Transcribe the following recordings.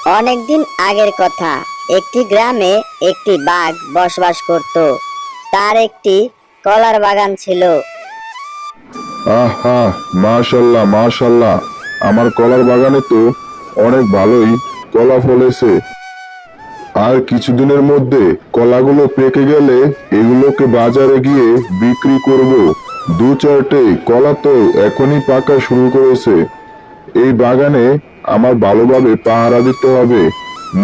অনেকদিন আগের কথা, একটি গ্রামে একটি বাঘ বসবাস করত। তার একটি কলার বাগান ছিল। আহা, মাশাল্লাহ মাশাল্লাহ, আমার কলার বাগানে তো অনেক ভালোই কলা ফলেছে। আর কিছুদিনের মধ্যে কলাগুলো পেকে গেলে এগুলোকে বাজারে গিয়ে বিক্রি করব। দু চারটে কলা তো এখনই পাকা শুরু করেছে। এই বাগানে আমার ভালোভাবে পাহারা দিতে হবে,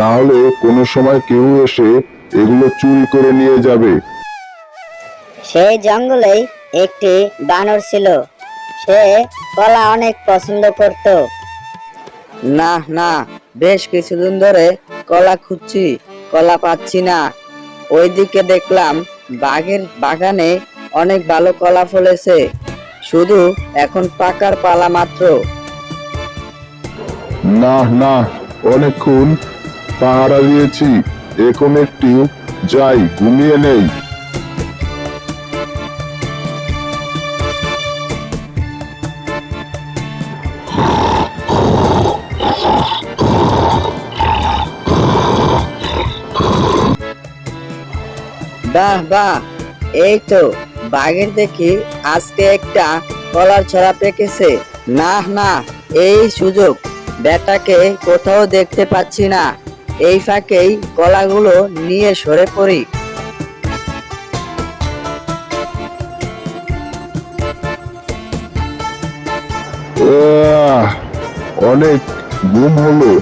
না হলে কোনো সময় কেউ এসে এগুলো চুরি করে নিয়ে যাবে। সেই জঙ্গলেই একটি বানর ছিল। সে কলা অনেক পছন্দ করত। না না, বেশ কিছুদিন ধরে কলা খুঁজছি, কলা পাচ্ছি না। ওইদিকে দেখলাম বাঘের বাগানে অনেক ভালো কলা ফলেছে, শুধু এখন পাকার পালা মাত্র। না না, অনেকক্ষণ পাহারা দিয়েছি, এখন একটু যাই, ঘুমিয়ে নেই। বাহ বাহ, এই তো বাঘের দেখি আজকে একটা কলার ছড়া পেকেছে। না না, এই সুযোগ, বেটাকে কোথাও দেখতে পাচ্ছি না, এই ফাঁকেই কলাগুলো নিয়ে সরে পড়ি। আহ, অনেক ঘুম হলো,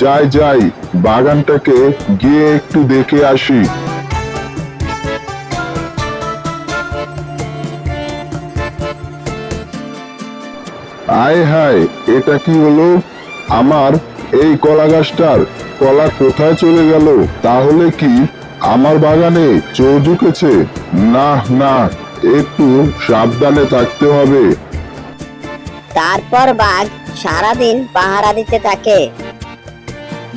যাই যাই, বাগানটাকে গিয়ে একটু দেখে আসি। আয় হায়, এটা কি হলো? আমার এই কলা গাছটার কলা কোথায় চলে গেল? তাহলে কি আমার বাগানে চোর ঢুকেছে? না না, একটু সাবধানে থাকতে হবে। তারপর বাঘ সারাদিন পাহারা দিতে থাকে।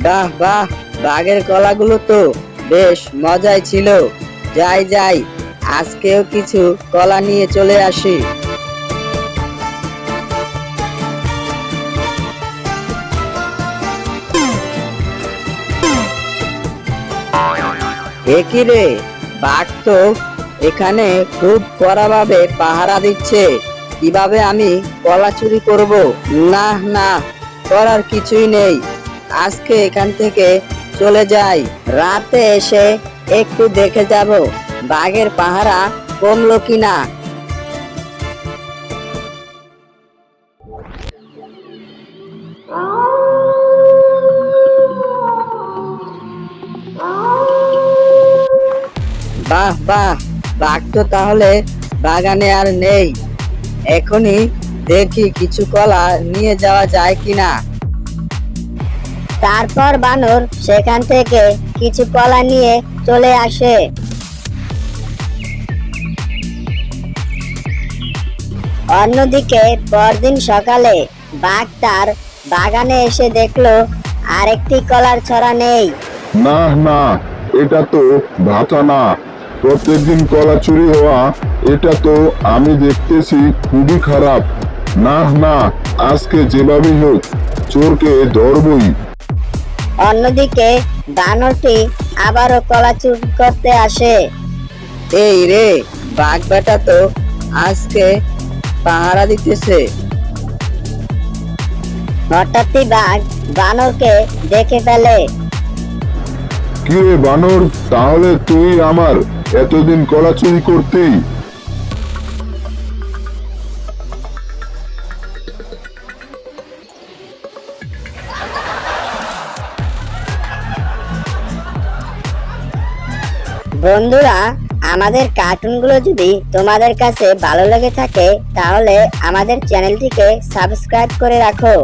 বাহ বাহ, বাঘের কলাগুলো তো বেশ মজাই ছিল। যাই যাই, আজকেও কিছু কলা নিয়ে চলে আসি। একই রে, বাঘ তো এখানে খুব কড়াভাবে পাহারা দিচ্ছে, কিভাবে আমি কলা চুরি করব? না না, করার কিছুই নেই, আজকে এখান থেকে চলে যাই। রাতে এসে একটু দেখে যাব বাঘের পাহারা কমলো কিনা। বাহ বাহ, বাঘ তো তাহলে বাগানে আর নেই। এখনই দেখি কিছু কলা নিয়ে যাওয়া যায় কিনা। তারপর বানর সেখান থেকে কিছু কলা নিয়ে চলে আসে। অন্যদিকে পরদিন সকালে বাঘ তার বাগানে এসে দেখলো আরেকটি কলার ছড়া নেই। না না, এটা তো ভাতা না। প্রত্যেকদিন কলা চুরি হওয়া, এটা তো আমি দেখতেছি খুবই খারাপ। না না, আজকে যেভাবেই হোক চোরকে ধরবই। অন্যদিকে বানরটি আবারও কলা চুরি করতে আসে। এই রে, বাঘ বেটা তো আজকে পাহারা দিতেছে। হঠাৎই বাঘ বানরকে দেখে ফেলে। কি রে বানর, তাহলে তুই আমার এতদিন কলা চুরি করতি? বন্ধুরা, আমাদের কার্টুনগুলো যদি তোমাদের কাছে ভালো লেগে থাকে তাহলে আমাদের চ্যানেলটিকে সাবস্ক্রাইব করে রাখো।